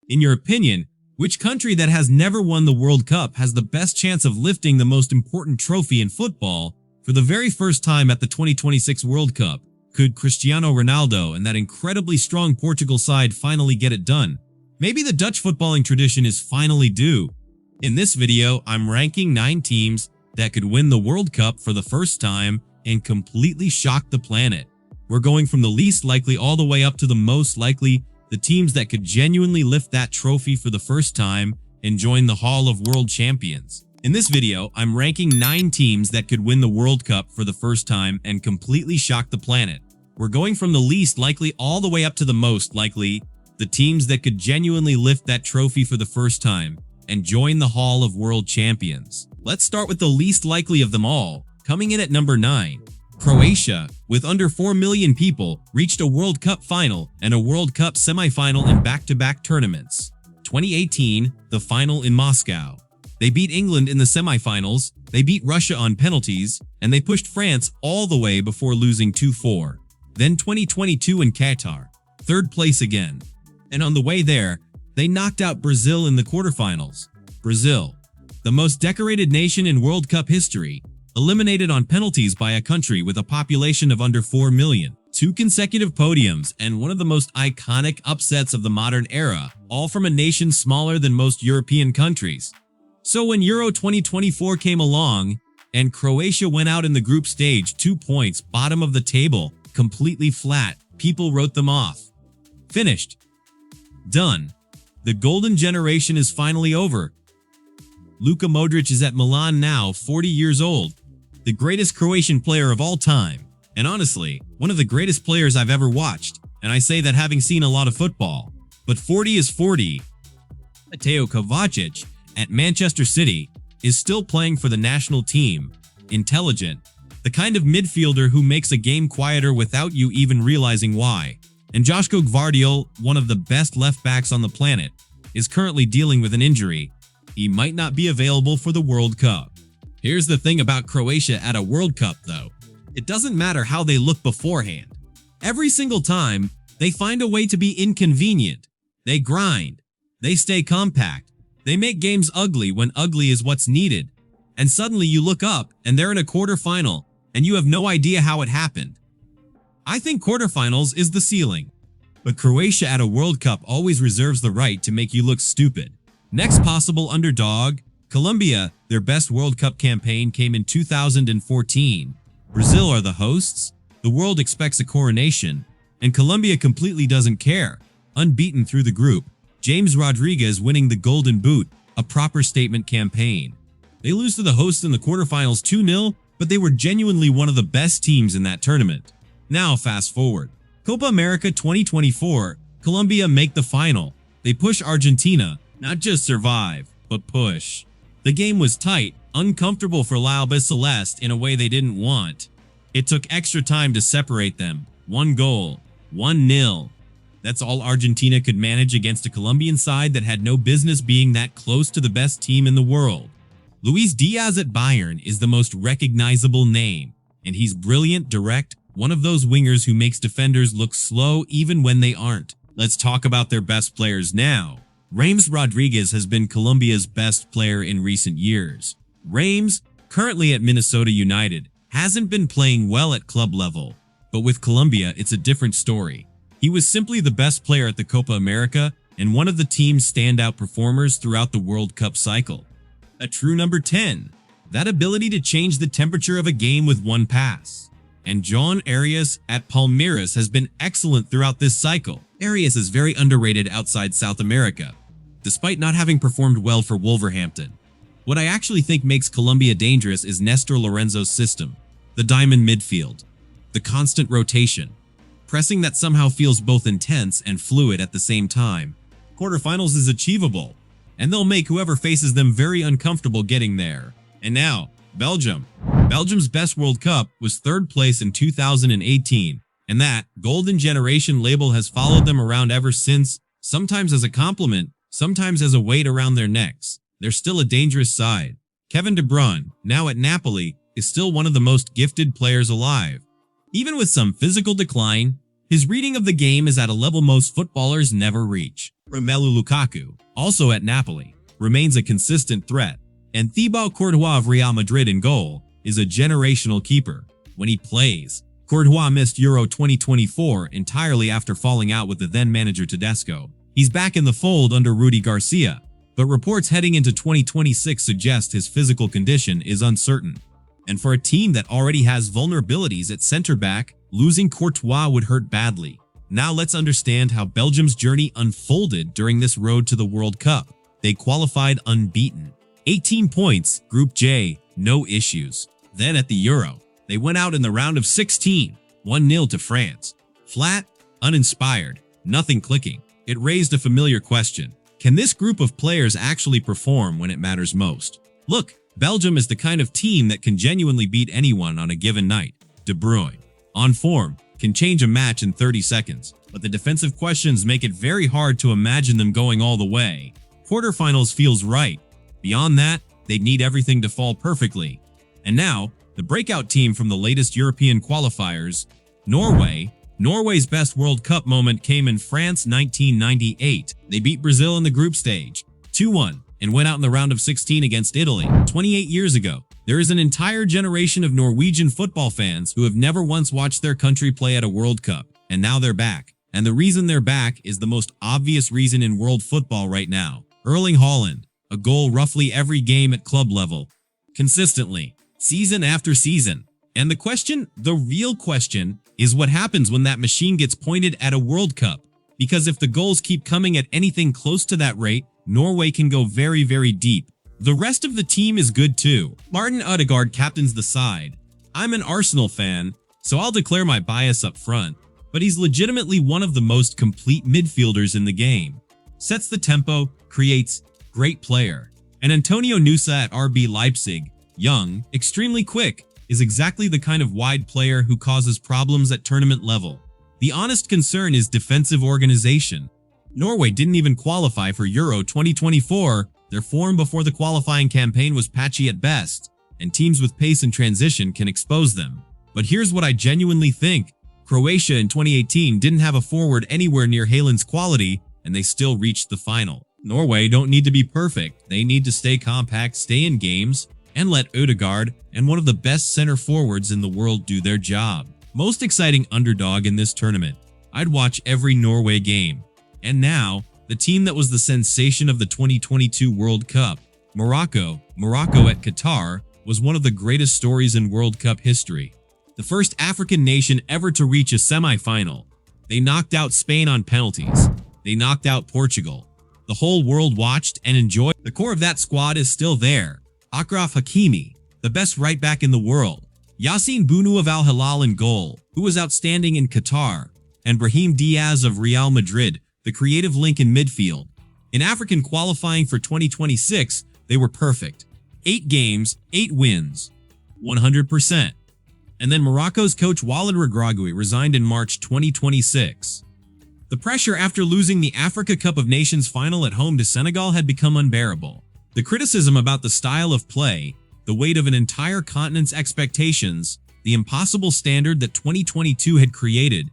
In your opinion, which country that has never won the World Cup has the best chance of lifting the most important trophy in football for the very first time at the 2026 World Cup? Could Cristiano Ronaldo and that incredibly strong Portugal side finally get it done? Maybe the Dutch footballing tradition is finally due. In this video, I'm ranking 9 teams that could win the World Cup for the first time and completely shock the planet. We're going from the least likely all the way up to the most likely, the teams that could genuinely lift that trophy for the first time and join the Hall of World Champions. In this video, I'm ranking 9 teams that could win the World Cup for the first time and completely shock the planet. We're going from the least likely all the way up to the most likely, the teams that could genuinely lift that trophy for the first time and join the Hall of World Champions. Let's start with the least likely of them all. Coming in at number 9, Croatia, with under 4 million people, reached a World Cup final and a World Cup semifinal in back-to-back tournaments. 2018, the final in Moscow. They beat England in the semifinals, they beat Russia on penalties, and they pushed France all the way before losing 2-4. Then 2022 in Qatar, 3rd place again. And on the way there, they knocked out Brazil in the quarterfinals. Brazil, the most decorated nation in World Cup history, eliminated on penalties by a country with a population of under 4 million. 2 consecutive podiums and one of the most iconic upsets of the modern era, all from a nation smaller than most European countries. So when Euro 2024 came along, and Croatia went out in the group stage 2 points bottom of the table, completely flat, people wrote them off. Finished. Done. The golden generation is finally over. Luka Modric is at Milan now, 40 years old. The greatest Croatian player of all time, and honestly, one of the greatest players I've ever watched, and I say that having seen a lot of football. But 40 is 40. Mateo Kovacic, at Manchester City, is still playing for the national team. Intelligent. The kind of midfielder who makes a game quieter without you even realizing why. And Joško Gvardiol, one of the best left backs on the planet, is currently dealing with an injury. He might not be available for the World Cup. Here's the thing about Croatia at a World Cup though. It doesn't matter how they look beforehand. Every single time, they find a way to be inconvenient. They grind. They stay compact. They make games ugly when ugly is what's needed. And suddenly you look up and they're in a quarterfinal and you have no idea how it happened. I think quarterfinals is the ceiling. But Croatia at a World Cup always reserves the right to make you look stupid. Next possible underdog, Colombia. Their best World Cup campaign came in 2014. Brazil are the hosts. The world expects a coronation, and Colombia completely doesn't care. Unbeaten through the group. James Rodriguez winning the Golden Boot, a proper statement campaign. They lose to the hosts in the quarterfinals 2-0, but they were genuinely one of the best teams in that tournament. Now fast forward. Copa America 2024, Colombia make the final. They push Argentina, not just survive, but push. The game was tight, uncomfortable for La Celeste in a way they didn't want. It took extra time to separate them. 1 goal, 1-0. That's all Argentina could manage against a Colombian side that had no business being that close to the best team in the world. Luis Diaz at Bayern is the most recognizable name, and he's brilliant, direct, one of those wingers who makes defenders look slow even when they aren't. Let's talk about their best players now. James Rodriguez has been Colombia's best player in recent years. James, currently at Minnesota United, hasn't been playing well at club level, but with Colombia it's a different story. He was simply the best player at the Copa America and one of the team's standout performers throughout the World Cup cycle. A true number 10. That ability to change the temperature of a game with one pass. And John Arias at Palmeiras has been excellent throughout this cycle. Arias is very underrated outside South America, despite not having performed well for Wolverhampton. What I actually think makes Colombia dangerous is Nestor Lorenzo's system, the diamond midfield, the constant rotation, pressing that somehow feels both intense and fluid at the same time. Quarterfinals is achievable, and they'll make whoever faces them very uncomfortable getting there. And now, Belgium. Belgium's best World Cup was 3rd place in 2018, and that golden generation label has followed them around ever since, sometimes as a compliment, sometimes as a weight around their necks. They're still a dangerous side. Kevin De Bruyne, now at Napoli, is still one of the most gifted players alive. Even with some physical decline, his reading of the game is at a level most footballers never reach. Romelu Lukaku, also at Napoli, remains a consistent threat, and Thibaut Courtois of Real Madrid in goal is a generational keeper. When he plays, Courtois missed Euro 2024 entirely after falling out with the then-manager Tedesco. He's back in the fold under Rudy Garcia, but reports heading into 2026 suggest his physical condition is uncertain. And for a team that already has vulnerabilities at center-back, losing Courtois would hurt badly. Now let's understand how Belgium's journey unfolded during this road to the World Cup. They qualified unbeaten. 18 points, Group J, no issues. Then at the Euro, they went out in the round of 16, 1-0 to France. Flat, uninspired, nothing clicking. It raised a familiar question. Can this group of players actually perform when it matters most? Look, Belgium is the kind of team that can genuinely beat anyone on a given night. De Bruyne, on form, can change a match in 30 seconds, but the defensive questions make it very hard to imagine them going all the way. Quarterfinals feels right. Beyond that, they'd need everything to fall perfectly. And now, the breakout team from the latest European qualifiers, Norway. Norway's best World Cup moment came in France 1998. They beat Brazil in the group stage, 2-1, and went out in the round of 16 against Italy 28 years ago. There is an entire generation of Norwegian football fans who have never once watched their country play at a World Cup, and now they're back. And the reason they're back is the most obvious reason in world football right now. Erling Haaland, a goal roughly every game at club level, consistently, season after season. And the real question, is what happens when that machine gets pointed at a World Cup. Because if the goals keep coming at anything close to that rate, Norway can go very, very deep. The rest of the team is good too. Martin Ødegaard captains the side. I'm an Arsenal fan, so I'll declare my bias up front, but he's legitimately one of the most complete midfielders in the game. Sets the tempo, creates, great player. And Antonio Nusa at RB Leipzig, young, extremely quick, is exactly the kind of wide player who causes problems at tournament level. The honest concern is defensive organization. Norway didn't even qualify for Euro 2024. Their form before the qualifying campaign was patchy at best, and teams with pace and transition can expose them. But here's what I genuinely think. Croatia in 2018 didn't have a forward anywhere near Haaland's quality, and they still reached the final. Norway don't need to be perfect. They need to stay compact, stay in games, and let Ødegaard and one of the best center forwards in the world do their job. Most exciting underdog in this tournament. I'd watch every Norway game. And now, the team that was the sensation of the 2022 World Cup, Morocco at Qatar, was one of the greatest stories in World Cup history. The first African nation ever to reach a semi-final. They knocked out Spain on penalties. They knocked out Portugal. The whole world watched and enjoyed. The core of that squad is still there. Achraf Hakimi, the best right back in the world. Yassine Bounou of Al Hilal in goal, who was outstanding in Qatar. And Brahim Diaz of Real Madrid, the creative link in midfield. In African qualifying for 2026, they were perfect. 8 games, 8 wins, 100%. And then Morocco's coach Walid Regragui resigned in March 2026. The pressure after losing the Africa Cup of Nations final at home to Senegal had become unbearable. The criticism about the style of play, the weight of an entire continent's expectations, the impossible standard that 2022 had created.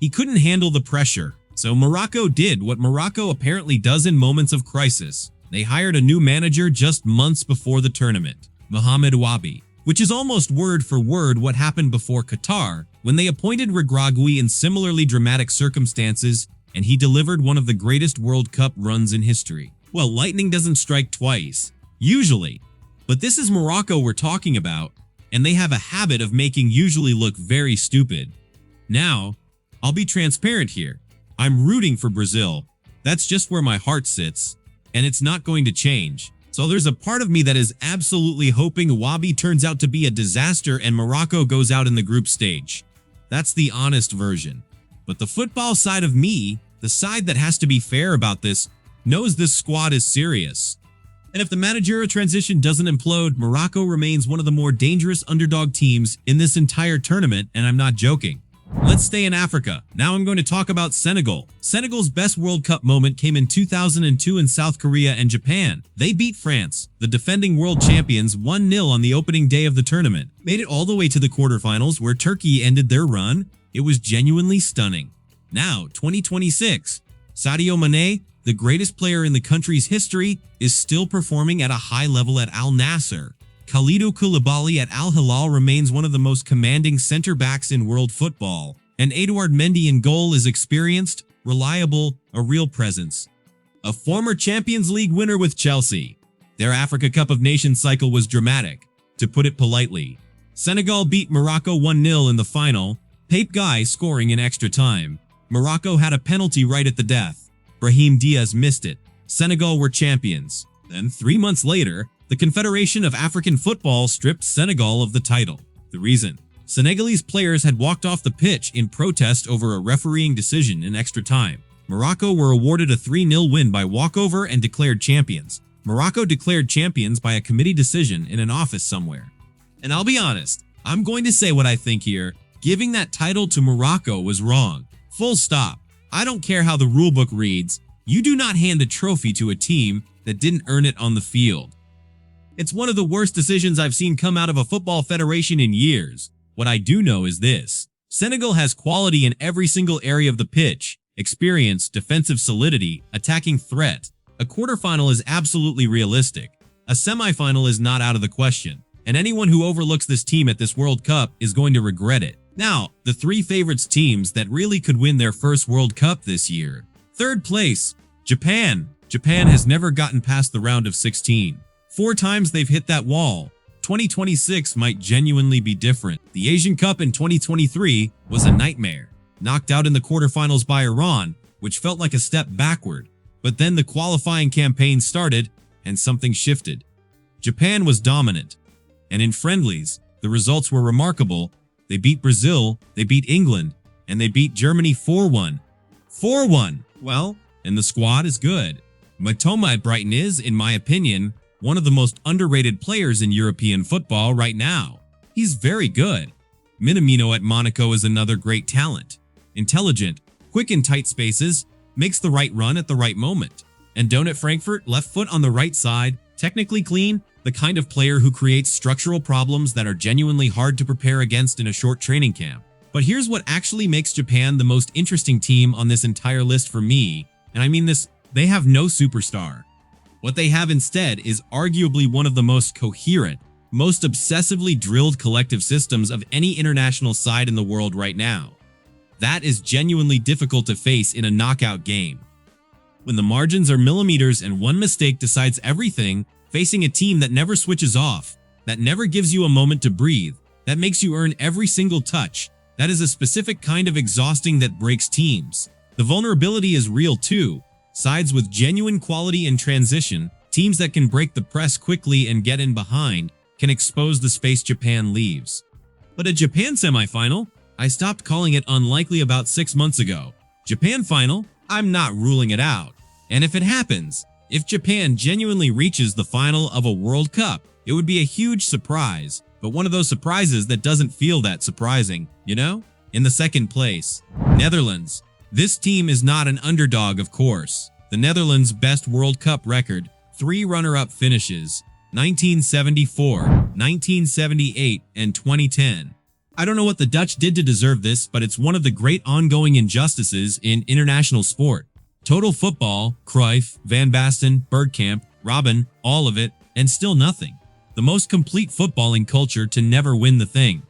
He couldn't handle the pressure. So Morocco did what Morocco apparently does in moments of crisis. They hired a new manager just months before the tournament, Mohamed Wabi, which is almost word for word what happened before Qatar when they appointed Regragui in similarly dramatic circumstances, and he delivered one of the greatest World Cup runs in history. Well, lightning doesn't strike twice, usually, but this is Morocco we're talking about, and they have a habit of making usually look very stupid. Now, I'll be transparent here. I'm rooting for Brazil. That's just where my heart sits, and it's not going to change. So there's a part of me that is absolutely hoping Wabi turns out to be a disaster and Morocco goes out in the group stage. That's the honest version. But the football side of me, the side that has to be fair about this, knows this squad is serious. And if the managerial transition doesn't implode, Morocco remains one of the more dangerous underdog teams in this entire tournament, and I'm not joking. Let's stay in Africa. Now I'm going to talk about Senegal. Senegal's best World Cup moment came in 2002 in South Korea and Japan. They beat France, the defending world champions, 1-0 on the opening day of the tournament. Made it all the way to the quarterfinals where Turkey ended their run. It was genuinely stunning. Now, 2026. Sadio Mane, the greatest player in the country's history, is still performing at a high level at Al Nassr. Kalidou Koulibaly at Al Hilal remains one of the most commanding center-backs in world football, and Edouard Mendy in goal is experienced, reliable, a real presence. A former Champions League winner with Chelsea. Their Africa Cup of Nations cycle was dramatic, to put it politely. Senegal beat Morocco 1-0 in the final, Pape Gueye scoring in extra time. Morocco had a penalty right at the death. Brahim Diaz missed it. Senegal were champions. Then, 3 months later, the Confederation of African Football stripped Senegal of the title. The reason? Senegalese players had walked off the pitch in protest over a refereeing decision in extra time. Morocco were awarded a 3-0 win by walkover and declared champions. Morocco declared champions by a committee decision in an office somewhere. And I'll be honest, I'm going to say what I think here. Giving that title to Morocco was wrong. Full stop. I don't care how the rulebook reads. You do not hand a trophy to a team that didn't earn it on the field. It's one of the worst decisions I've seen come out of a football federation in years. What I do know is this. Senegal has quality in every single area of the pitch. Experience, defensive solidity, attacking threat. A quarterfinal is absolutely realistic. A semifinal is not out of the question. And anyone who overlooks this team at this World Cup is going to regret it. Now, the 3 favorites teams that really could win their first World Cup this year. Third place, Japan. Japan has never gotten past the round of 16. 4 times they've hit that wall. 2026 might genuinely be different. The Asian Cup in 2023 was a nightmare. Knocked out in the quarterfinals by Iran, which felt like a step backward. But then the qualifying campaign started, and something shifted. Japan was dominant. And in friendlies, the results were remarkable. They beat Brazil, they beat England, and they beat Germany 4-1. 4-1! Well, and the squad is good. Mitoma at Brighton is, in my opinion, one of the most underrated players in European football right now. He's very good. Minamino at Monaco is another great talent. Intelligent, quick in tight spaces, makes the right run at the right moment. And Don at Frankfurt, left foot on the right side, technically clean, the kind of player who creates structural problems that are genuinely hard to prepare against in a short training camp. But here's what actually makes Japan the most interesting team on this entire list for me, and I mean this, they have no superstar. What they have instead is arguably one of the most coherent, most obsessively drilled collective systems of any international side in the world right now. That is genuinely difficult to face in a knockout game. When the margins are millimeters and one mistake decides everything, facing a team that never switches off, that never gives you a moment to breathe, that makes you earn every single touch, that is a specific kind of exhausting that breaks teams. The vulnerability is real too. Sides with genuine quality in transition, teams that can break the press quickly and get in behind, can expose the space Japan leaves. But a Japan semifinal? I stopped calling it unlikely about 6 months ago. Japan final? I'm not ruling it out. And if it happens, if Japan genuinely reaches the final of a World Cup, it would be a huge surprise, but one of those surprises that doesn't feel that surprising, you know? In the second place, Netherlands. This team is not an underdog, of course. The Netherlands' best World Cup record, 3 runner-up finishes, 1974, 1978, and 2010. I don't know what the Dutch did to deserve this, but it's one of the great ongoing injustices in international sport. Total football, Cruyff, Van Basten, Bergkamp, Robben, all of it, and still nothing. The most complete footballing culture to never win the thing.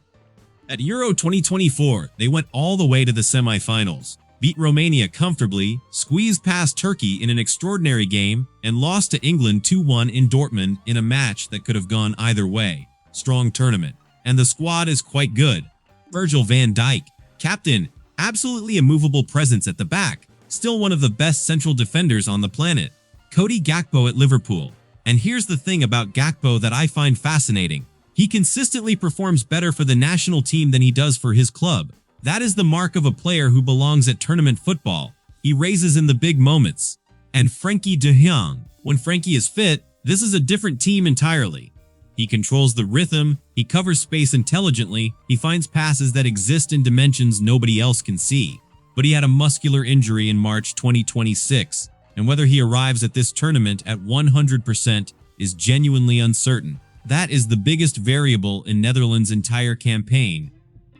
At Euro 2024, they went all the way to the semifinals, beat Romania comfortably, squeezed past Turkey in an extraordinary game, and lost to England 2-1 in Dortmund in a match that could have gone either way. Strong tournament. And the squad is quite good. Virgil van Dijk, captain, absolutely immovable presence at the back, still one of the best central defenders on the planet. Cody Gakpo at Liverpool. And here's the thing about Gakpo that I find fascinating. He consistently performs better for the national team than he does for his club. That is the mark of a player who belongs at tournament football. He raises in the big moments. And Frenkie de Jong. When Frenkie is fit, this is a different team entirely. He controls the rhythm, he covers space intelligently, he finds passes that exist in dimensions nobody else can see. But he had a muscular injury in March 2026, and whether he arrives at this tournament at 100% is genuinely uncertain. That is the biggest variable in Netherlands' entire campaign.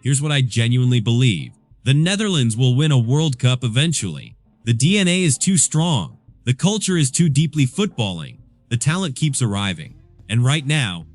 Here's what I genuinely believe. The Netherlands will win a World Cup eventually. The DNA is too strong. The culture is too deeply footballing. The talent keeps arriving. And right now,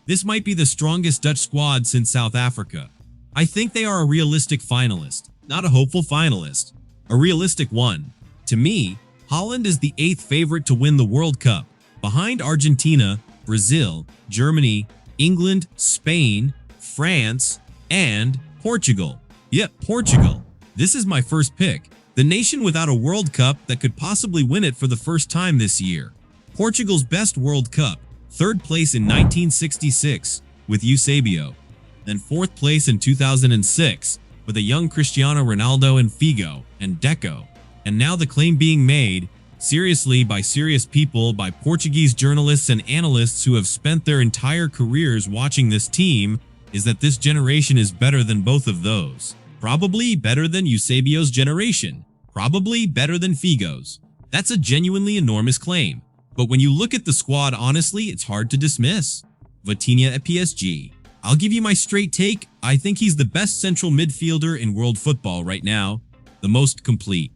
this might be the strongest Dutch squad since South Africa. I think they are a realistic finalist, not a hopeful finalist, a realistic one. To me, Holland is the 8th favorite to win the World Cup, behind Argentina, Brazil, Germany, England, Spain, France, and Portugal. Yep, Portugal. This is my first pick. The nation without a World Cup that could possibly win it for the first time this year. Portugal's best World Cup, 3rd place in 1966 with Eusebio, then 4th place in 2006 with a young Cristiano Ronaldo and Figo and Deco. And now the claim being made, seriously by serious people, by Portuguese journalists and analysts who have spent their entire careers watching this team, is that this generation is better than both of those. Probably better than Eusebio's generation. Probably better than Figo's. That's a genuinely enormous claim. But when you look at the squad, honestly, it's hard to dismiss. Vitinha at PSG. I'll give you my straight take. I think he's the best central midfielder in world football right now. The most complete.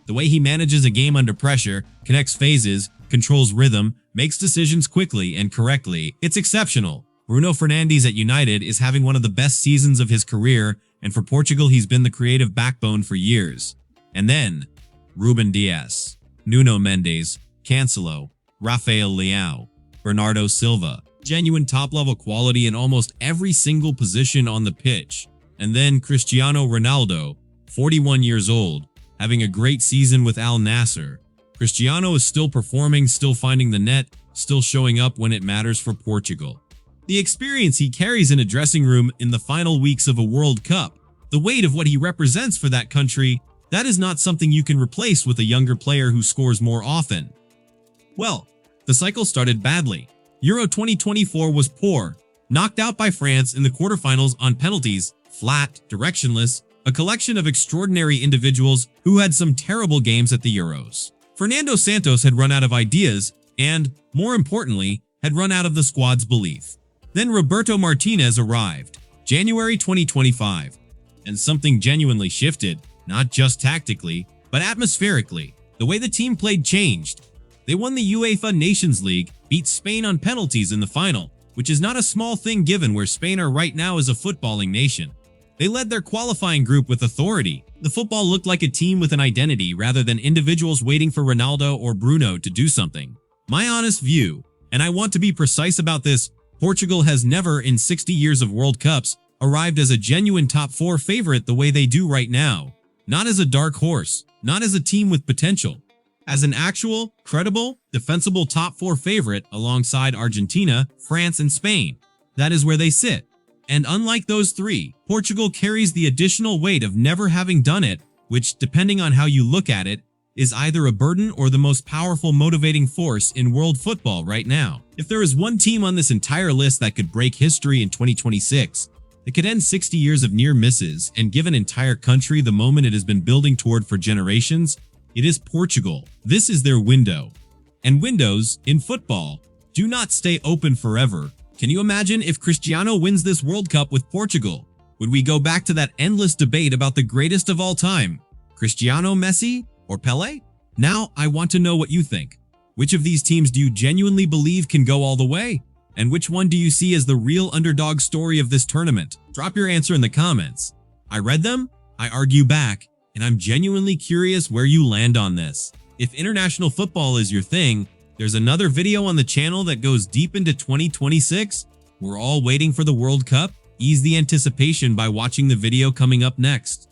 The way he manages a game under pressure, connects phases, controls rhythm, makes decisions quickly and correctly, it's exceptional. Bruno Fernandes at United is having one of the best seasons of his career, and for Portugal he's been the creative backbone for years. And then, Ruben Dias, Nuno Mendes, Cancelo, Rafael Leao, Bernardo Silva. Genuine top-level quality in almost every single position on the pitch. And then Cristiano Ronaldo, 41 years old, having a great season with Al Nassr. Cristiano is still performing, still finding the net, still showing up when it matters for Portugal. The experience he carries in a dressing room in the final weeks of a World Cup, the weight of what he represents for that country, that is not something you can replace with a younger player who scores more often. Well, the cycle started badly. Euro 2024 was poor, knocked out by France in the quarterfinals on penalties, flat, directionless, a collection of extraordinary individuals who had some terrible games at the Euros. Fernando Santos had run out of ideas and, more importantly, had run out of the squad's belief. Then Roberto Martinez arrived, January 2025, and something genuinely shifted, not just tactically, but atmospherically. The way the team played changed. They won the UEFA Nations League, beat Spain on penalties in the final, which is not a small thing given where Spain are right now as a footballing nation. They led their qualifying group with authority. The football looked like a team with an identity rather than individuals waiting for Ronaldo or Bruno to do something. My honest view, and I want to be precise about this, Portugal has never in 60 years of World Cups arrived as a genuine top 4 favorite the way they do right now. Not as a dark horse, not as a team with potential. As an actual, credible, defensible top 4 favorite alongside Argentina, France, and Spain. That is where they sit. And unlike those three, Portugal carries the additional weight of never having done it, which, depending on how you look at it, is either a burden or the most powerful motivating force in world football right now. If there is one team on this entire list that could break history in 2026, that could end 60 years of near misses and give an entire country the moment it has been building toward for generations, it is Portugal. This is their window. And windows, in football, do not stay open forever. Can you imagine if Cristiano wins this World Cup with Portugal? Would we go back to that endless debate about the greatest of all time? Cristiano, Messi, or Pelé? Now, I want to know what you think. Which of these teams do you genuinely believe can go all the way? And which one do you see as the real underdog story of this tournament? Drop your answer in the comments. I read them, I argue back, and I'm genuinely curious where you land on this. If international football is your thing, there's another video on the channel that goes deep into 2026. We're all waiting for the World Cup. Ease the anticipation by watching the video coming up next.